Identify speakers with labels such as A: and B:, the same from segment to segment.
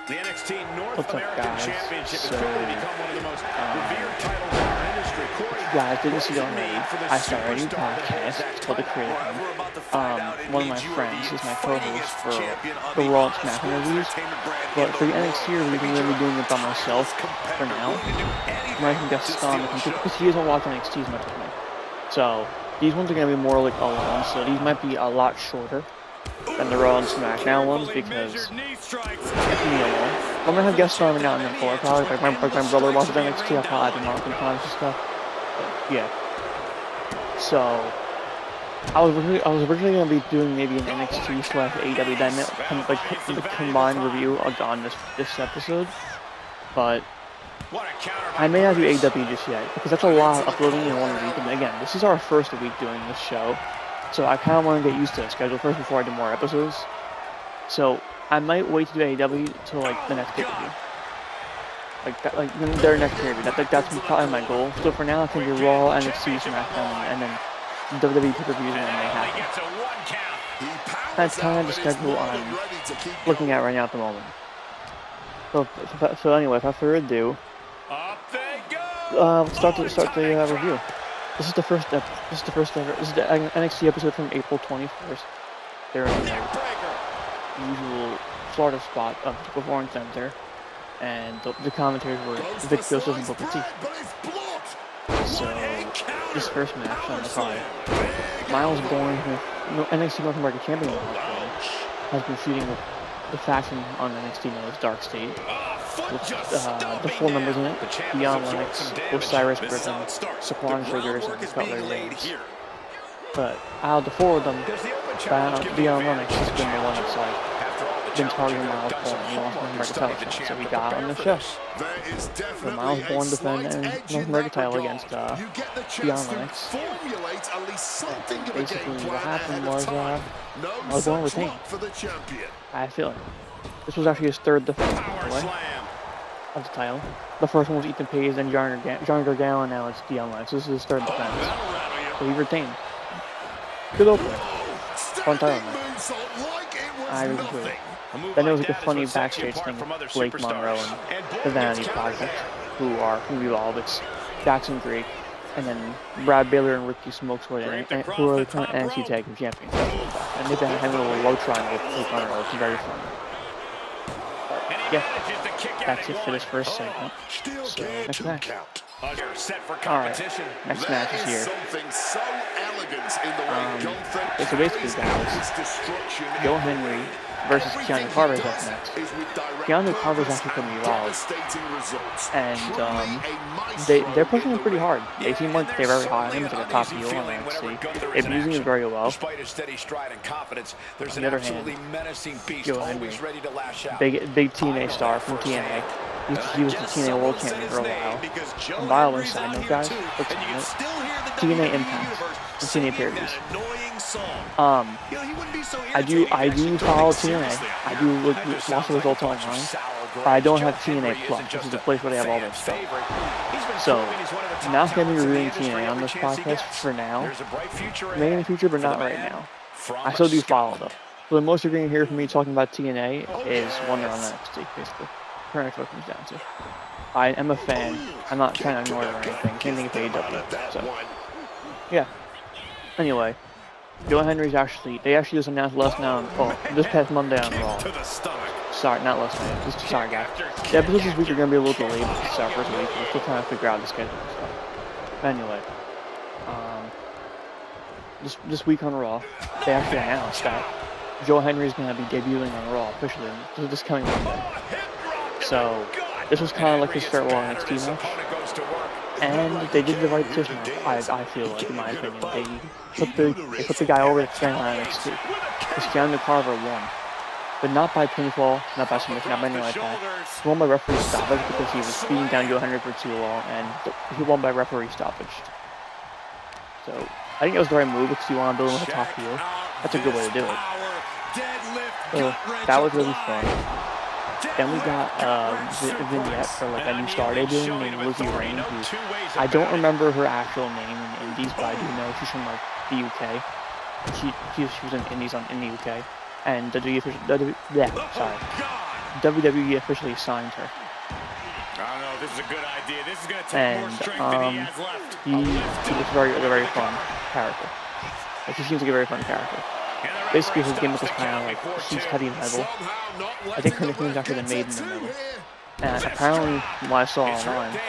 A: The NXT North
B: What's up,
A: American
B: guys?
A: Championship
B: So,
A: has quickly become one of the most revered titles in our industry.
B: if you guys didn't see already, I started a new podcast. It's called The Creative One. One of my friends is my co-host for the Raw and Smack interviews. But for the NXT reviews, I'm going to be doing it by myself for now. I might even guest on because he doesn't watch NXT as much as me. So these ones are going to be more like alone. So these might be a lot shorter than the Raw and SmackDown ones because it's me alone. I'm gonna have guests on every now and then for it. Probably like my brother watches NXT. I'll probably have him on sometimes and stuff. But yeah. So I was originally gonna be doing maybe an NXT / AEW dynamic like combined review on this episode, but I may not do AEW just yet because that's a lot of uploading in one week. And again, this is our first week doing this show. So I kind of want to get used to the schedule first before I do more episodes. So I might wait to do AEW till like the next pay-per-view. Like their next pay-per-view. That's probably my goal. So for now, I can do Raw, NXT, SmackDown, and then WWE pay-per-views when they happen. That's kind of the schedule I'm looking at right now at the moment. So anyway, without further ado, let's start the review. This is the first ever. This is the NXT episode from April 21st. They're in their usual Florida spot of the Borne Center, and the commentators were Vic Joseph and Booker T. So this first match on the card, Myles Borne, NXT North American champion, has been feuding with the faction on NXT known as Darkstate. With the 4 members in it: Dion, Lennox, Osiris, Griffin, Saquon, Shugars, and Cutler. But out of the 4 of them, Dion Lennox has been the one that's like been targeting Myles Borne. He wants North American title shot, so he got on the show. So Myles Borne defended North American title against Dion Lennox. And basically, what happened was Myles Borne retained. I had a feeling. This was actually his 3rd defense, by the way, of the title. The first one was Ethan Page, then John Gargano, and now it's Dion Lennox. This is his 3rd defense. So he retained. Good opener. Fun title match. I really enjoyed it. Then there was like a funny backstage thing with Blake Monroe and the Vanity Project, who evolved. It's Jackson Drake, and then Brad Baylor and Ricky Smokeswood, who are the current NXT Tag Team Champions. And they've been having a little love triangle with Blake Monroe. It's very fun. Yeah, that's it for this first segment. So, next match. Alright, next match is here. So basically, guys, Joe Hendry versus Keanu Carver is up next. Keanu Carver is actually from Evolve, and they're pushing him pretty hard. They seem like they're very high on him as like a top heel on NXT. They're using him very well. On the other hand, Joe Hendry, big TNA star from TNA. He was the TNA World Champion for a while. And by the way, side note, guys, let's TNA Impact and TNA Pay-Per-Views. I do follow TNA. I do watch the results online, but I don't have TNA Plus, which is the place where they have all their stuff. So, I'm not going to be reviewing TNA on this podcast for now. Maybe in the future, but not right now. I still do follow though. So the most you're going to hear from me talking about TNA is when they're on NXT, basically. Pretty much what it comes down to. I am a fan. I'm not trying to ignore it or anything. Same thing with AEW. So, yeah. Anyway, Joe Hendry's they actually just announced this past Monday on Raw. Sorry, not last night. Sorry, guys. The episodes this week are going to be a little delayed because it's our first week. We're still trying to figure out the schedule and stuff. Anyway, this week on Raw, they actually announced that Joe Hendry's going to be debuting on Raw officially this coming Monday. So, this was kind of like his farewell NXT match. And they did the right decision, I feel like, in my opinion. They put the guy over that's staying on NXT. Because Keanu Carver won. But not by pinfall, not by submission, not by anything like that. He won by referee stoppage because he was beating down Joe Hendry for too long, and he won by referee stoppage. So, I think it was the right move because you want to build him with a top heel. That's a good way to do it. So, that was really fun. Then we got a vignette for like a new star debuting named Lizzie Rain, who I don't remember her actual name in Indies, but I do know she's from like the UK. She was in Indies in the UK, and WWE officially signed her.
A: I don't know if this is a good idea. This is going to take
B: And
A: more strength than he has left.
B: he looks a very fun character. Like, he seems like a very fun character. Basically, his gimmick is kind of like, she's heavy metal. I think her nickname's actually the Maiden in Metal. And apparently, from what I saw online,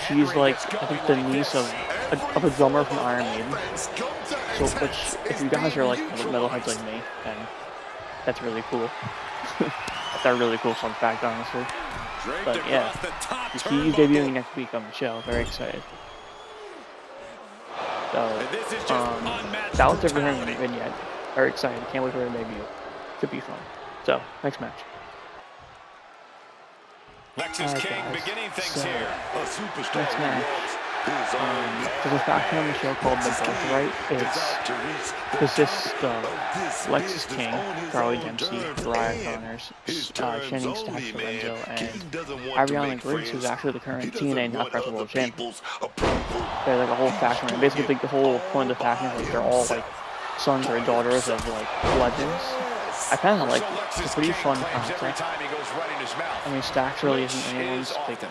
B: she's like, I think the niece of a drummer from Iron Maiden. So, which, if you guys are like metalheads like me, then that's really cool. That's a really cool fun fact, honestly. But yeah, she's debuting next week on the show. Very excited. So, that was it for her vignette. Very excited. Can't wait for her debut. Should be fun. So, next match.
A: Lexis King beginning things here.
B: Next match. There's a faction on the show called the BirthRight. It consists of Lexis King, Charlie Dempsey, Zaria Connors, Channing Stacks Lorenzo, and Ariana Griggs, who's actually the current TNA Knockouts World Champion. They're like a whole faction, and basically the whole point of the faction is like they're all like sons or daughters of like legends. I kind of like it. It's a pretty fun concept. I mean, Stacks really isn't anyone's like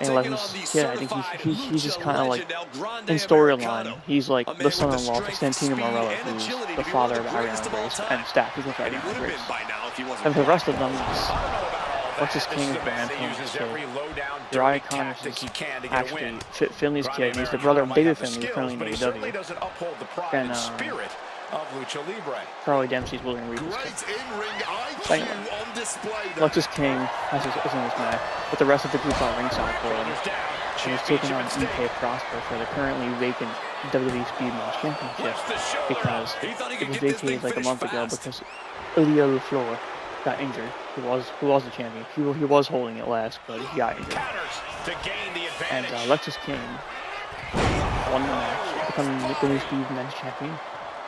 B: any Legend's kid. I think he's just kind of like, in storyline, he's like the son-in-law to Santino Monroe, who's the father of Ariana Griggs, and Stacks is with Ariana Griggs. And for the rest of them, Lexis King is Anton's kid. Zaria Connors is actually Finley's kid. He's the brother of David Finley, who's currently in AEW. And Charlie Dempsey's William Reed's kid. Anyway, Lexis King is in this match, but the rest of the group are ringside for him. And he's taking on EP Prosper for the currently vacant WWE Speedmatch Championship because it was vacated like a month ago because Ilya LaFleur got injured. Who was the champion. He was holding it last, but he got injured. And Lexis King won the match, becoming the WWE Speedmatch champion.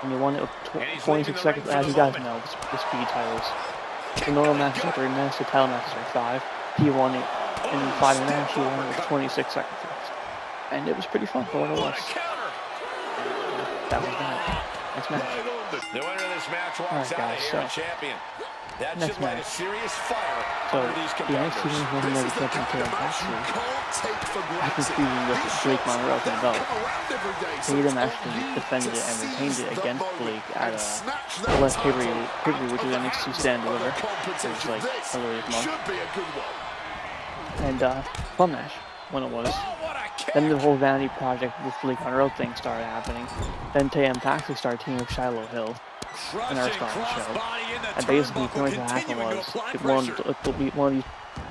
B: And he won it with 26 seconds. As you guys know, the speed titles. The normal matches are 3 minutes, the title matches are 5. He won it in 5 minutes, he won it with 26 seconds left. And it was pretty fun for what it was. That was that. Next match. Alright guys, so next match. So the NXT Women's Heavyweight Champion Tatum Paxley after feuding with Blake Monroe for the belt. Tatum actually defended it and retained it against Blake at the last pay-per-view, which is NXT Stand and Deliver. It was like earlier this month. And fun match when it was. Then the whole Vanity project with Blake Monroe thing started happening. Then Tatum Paxley started teaming with Shiloh Hill in our star of the show. And basically, pretty much what happened was, one of these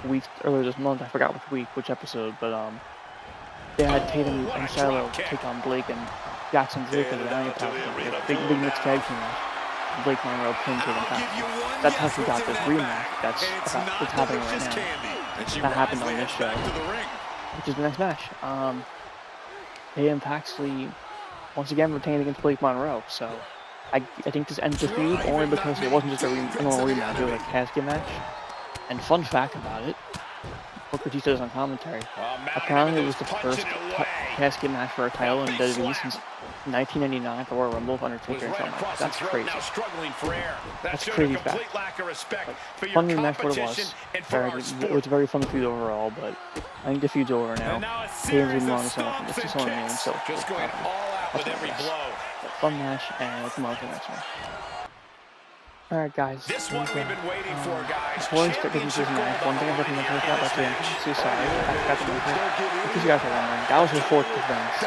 B: weeks earlier this month, I forgot which episode, but they had Tatum and Shiloh take on Blake and Jackson Drake in the Vanity project, big mixed tag team match. Blake Monroe pinned Tatum Paxley. That's how we got this rematch that's happening right now. That happened on this show, which is the next match. Tatum Paxley once again retained against Blake Monroe, so I think this ends the feud only because it wasn't just a normal rematch, it was a casket match. And fun fact about it, Booker T says on commentary, apparently it was the first casket match for a title in WWE since 1999 at the Royal Rumble with Undertaker and Shawn Michaels. That's crazy. That's crazy fact. But fun rematch what it was. It was a very fun feud overall, but I think the feud's over now. Tatum's moving on to someone new, so fun match, and let's move on to the next one. Alright guys,
A: this one we've been waiting for, guys.
B: Before we start getting into this match, one thing I'd like to mention about Tatum Paxley, sorry, I forgot to mention it, because you guys are wondering, that was his 4th defense.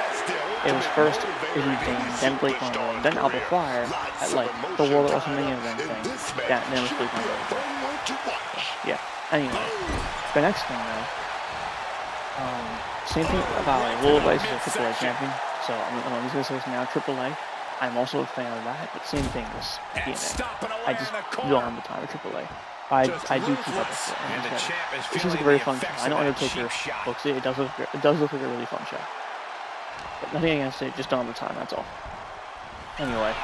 B: It was first Izzy Dane, then Blake Monroe, then Alba Fire at like the World WrestleMania event thing. Yeah, then it was Blake Monroe. Yeah, anyway, the next thing though, same thing about Will Vice is a AAA champion, so I'm just gonna say this now, AAA. I'm also a fan of that, but same thing as TNA. I just don't have the time for AAA. I do keep up with it, and it seems like a very fun show. I know Undertaker books it. It does look like a really fun show. But nothing against it, just don't have the time. That's all. Anyway,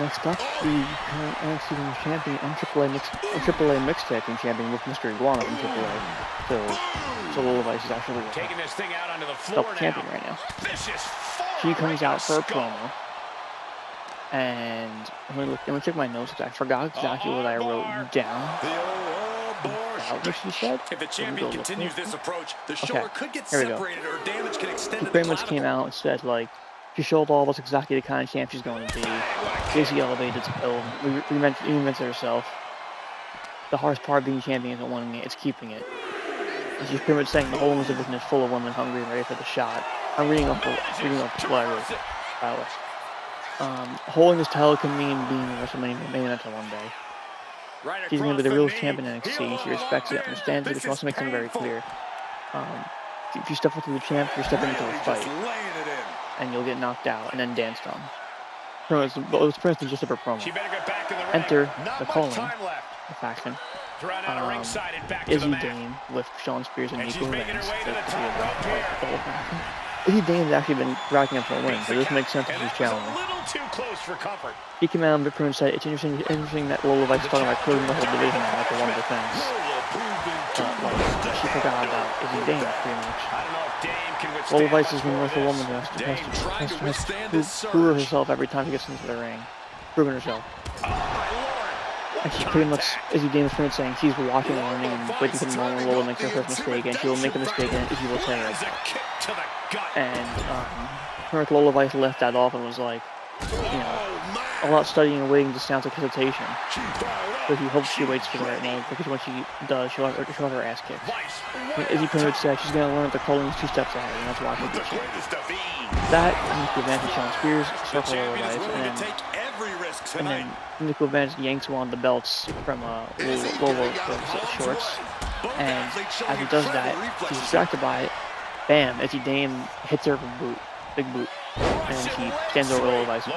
B: next up, the current NXT Women's Champion and AAA Mixed Tag Team Champion with Mr. Iguana from AAA. So Will Vice is actually the champion right now. She comes out for a promo. And let me check my notes because I forgot exactly what I wrote down. out, which she said.
A: If the champion continues this approach, the shoulder could get
B: here we go.
A: separated or damage can extend
B: She
A: to the
B: pretty much
A: clavicle.
B: came out and said, like, she showed all of us exactly the kind of champ she's going to be. Basically elevated to Bill, reinvented herself. The hardest part of being champion isn't winning it, it's keeping it. And she's pretty much saying the whole women's division is full of women hungry and ready for the shot. I'm reading off what I wrote, by the way. Holding this title can mean being a WrestleMania main eventer one day. She's going to be the real champion in NXT. She respects it, understands it, but she also makes it very clear. If you step up to the champ, you're stepping into a fight. And you'll get knocked out and then danced on. It was pretty much just her promo. Enter the Calling, the faction. Izzy Dame with Sean Spears and Nico Vance. Izzy Dame's actually been racking up for a win, so this makes sense if she's challenging. He came out and pretty much said it's interesting that Lola Vice is talking about closing the whole division out after one defense. She forgot about Izzy Dame pretty much. Lola Vice is one wonderful woman who has to prove herself every time she gets into the ring. Proving herself. And she's pretty much, Izzy Dame is pretty much saying she's watching, learning, and waiting for the moment when Lola makes her first mistake, and she will make a mistake and Izzy will tell her. And Lola Vice left that off and was like, you know, all that studying and waiting just sounds like hesitation. But he hopes she waits for the right moment, because when she does, she'll have her ass kicked. And Izzy pretty much said she's going to learn that the Colling's 2 steps ahead, and that's why she'll get you. That, Nico Vance and Sean Spears, circle Lola Vice, and then Nico Vance yanks one of the belts from Lola shorts. And as he does that, he's distracted by it. Bam, Izzy Dame hits her with a boot, big boot. And she stands over Lola Vice and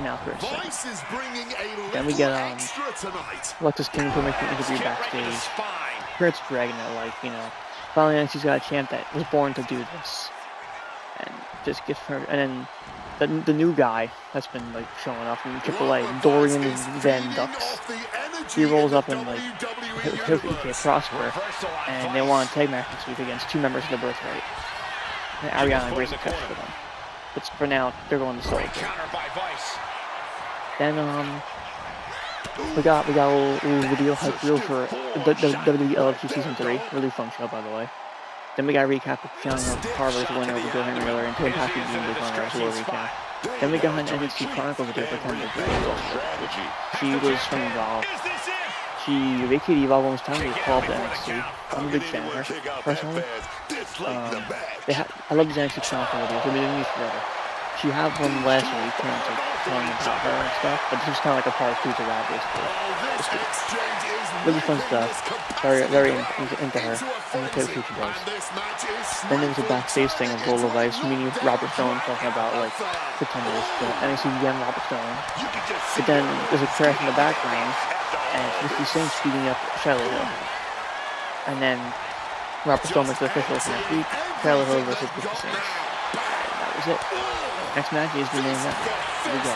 B: now for a second. Then we get Lexis King for making an interview backstage. Kurt's dragging it like, you know, finally she's got a champ that was born to do this. And just gets her, and then the new guy that's been like showing up from AAA, Dorian Van Dux. He rolls up and like he'll prosper, and they want to tag match this week against 2 members of the BirthRight. And Ariana brings a catch for them. But for now, they're going to solo. Then we got a little video hype reel for the WWE NXT Season 3. Really fun show, by the way. Then we got a recap of Keanu Carver's win over Griffin and Tatum Paxley being big on a little recap. Then we got an NXT Chronicle video for Hendry. She was involved. She vacated Evolve almost time to be called to NXT. I'm a big fan of her, personally. I love these NXT Chronicle videos. They've been doing these forever. She had one last week, telling about her and stuff, but this was kind of like a part 2 to that, basically. Really fun stuff. Very into her. I'm okay with who she does. Then there was a backstage thing of Lola Vice meeting with Robert Stone, talking about like pretenders, but NXT began Robert Stone. But then there's a crash in the background, and it's 50 Cent speeding up Charlotte Hill. And then Robert Stone makes the official for next week, Charlotte Hill versus 50 Cent. And that was it. Next match is the main event. Here we go.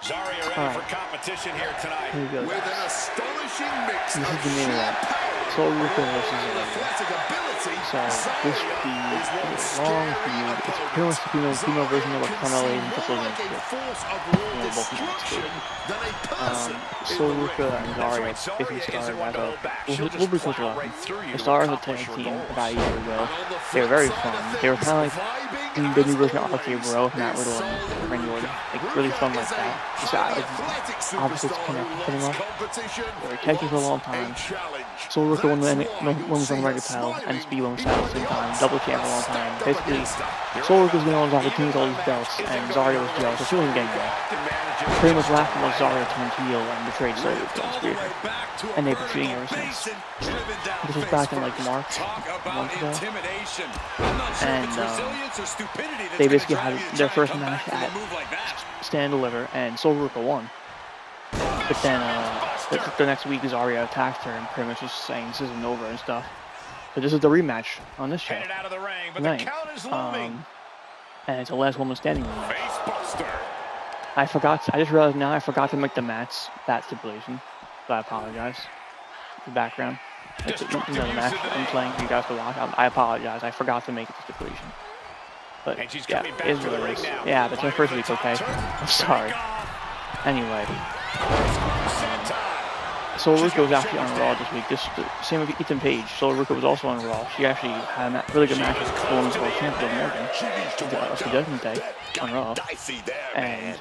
A: Zaria ready for competition here tonight.
B: Here we go.
C: With an astonishing mix
B: This is the main event. Ruca versus Zaria. So this should be a long feud. It's pretty much the female version of what Carmella and Cutler did. They're both Ruca and Zaria basically started as a we'll be close to that. They started as a tag team about a year ago. They were very fun. They were kind of like the new version of RK Bro with Matt Riddle and Randy Orton. Like really fun like that. Just obviously it's kind of putting off. They were tag team for a long time. Ruca won the women's record title and Speed women's title at the same time. Double champ for a long time. Basically, Ruca's been on opportunities all these belts, and Zaria was jealous, so she wasn't getting there. Pretty much laughing when Zaria turned heel and betrayed Ruca and Spear. And they've been cheating ever since. This was back in like March, a month ago. And they basically had their first match at Stand and Deliver, and Ruca won. But then the next week Zaria attacked her and pretty much just saying this isn't over and stuff. So this is the rematch on this show tonight. And it's the last woman standing rematch. I just realized now I forgot to make the mats that stipulation. So I apologize. The background. It's the match I'm playing for you guys to watch. I apologize. I forgot to make it the stipulation. But yeah, it is what it is. Yeah, that's my first week, okay? I'm sorry. Anyway. Soul Ruca was actually on Raw this week. Same with Ethan Page. Soul Ruca was also on Raw. She actually had a really good match with the Women's World Champion Morgan for Judgment Day on Raw. And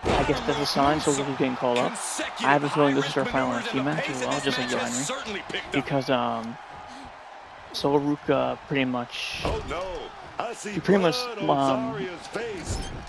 B: I guess that's a sign Soul Ruca's getting called up. I have a feeling this is her final NXT match as well, just like Hendry. Because Soul Ruca pretty much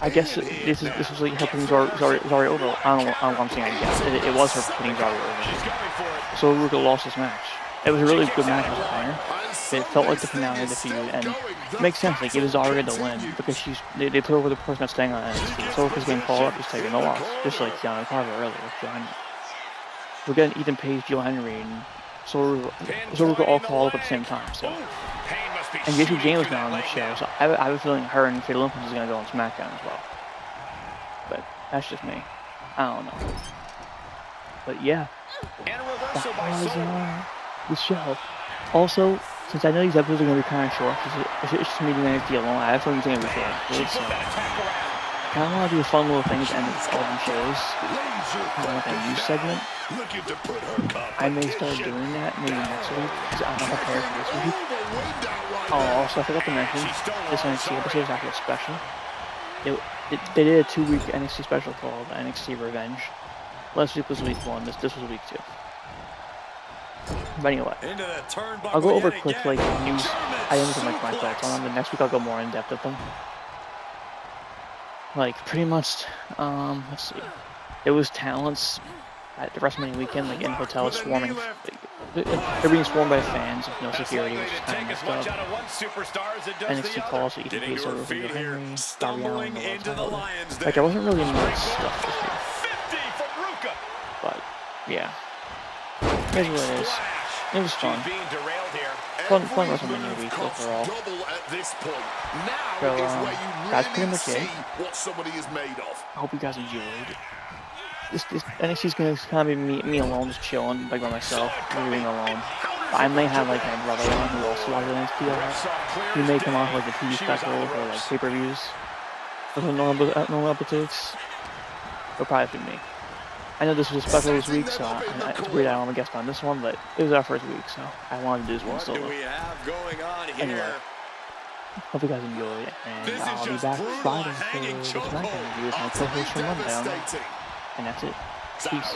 B: I guess this was like her putting Zaria over. I don't know what I'm saying. I guess it was her putting Zaria over. So Ruca lost this match. It was a really good match with her. It felt like the finale of the feud, and it makes sense. They give Zaria the win because they put over the person that's staying on NXT. So Ruca's getting called up, just taking the loss, just like Keanu Carver earlier with Joe Hendry. We're getting Ethan Page, Joe Hendry, and so Ruca all called up at the same time. So. And JC James now on the show, so I have a feeling her and Fatal Olympus is going to go on SmackDown as well. But that's just me. I don't know. But yeah, that was the show. Also, since I know these episodes are going to be kind of short, it's just me doing NXT alone, I have a feeling it's going to be short. Really, so I kind of want to do fun little things at the end of all these shows. Kind of like a news segment. I may start doing that maybe next week because I'm not prepared for this week. Oh, also, I forgot to mention, this NXT episode is actually a special. They did a 2-week NXT special called NXT Revenge. Last week was week 1, this was week 2. But anyway, I'll go over quick like news items and like my thoughts on them, and next week I'll go more in depth with them. Like pretty much, let's see, it was talents at the WrestleMania weekend, like in hotels swarming. They're being swarmed by fans with no security, which is kind of messed up. NXT calls, so Ethan Page over for Hendry, Dario and the world title. Like, there wasn't really much stuff this week. But, yeah. Here's what it is. It was fun. Fun WrestleMania week overall. So, that's pretty much it. I hope you guys enjoyed. This NXT's gonna kind of be me alone, just chilling, like by myself, being alone. I may have like my brother on who also watches NXT. He may come off like the TV specials or like pay-per-views for the normal episodes. It'll probably be me. I know this was a special this week, so it's weird I don't have a guest on this one, but it was our first week, so I wanted to do this one solo. Anyway, hope you guys enjoyed, and I'll be back Friday for the SmackDown review with my co-host from Monday on that. And that's it. Peace.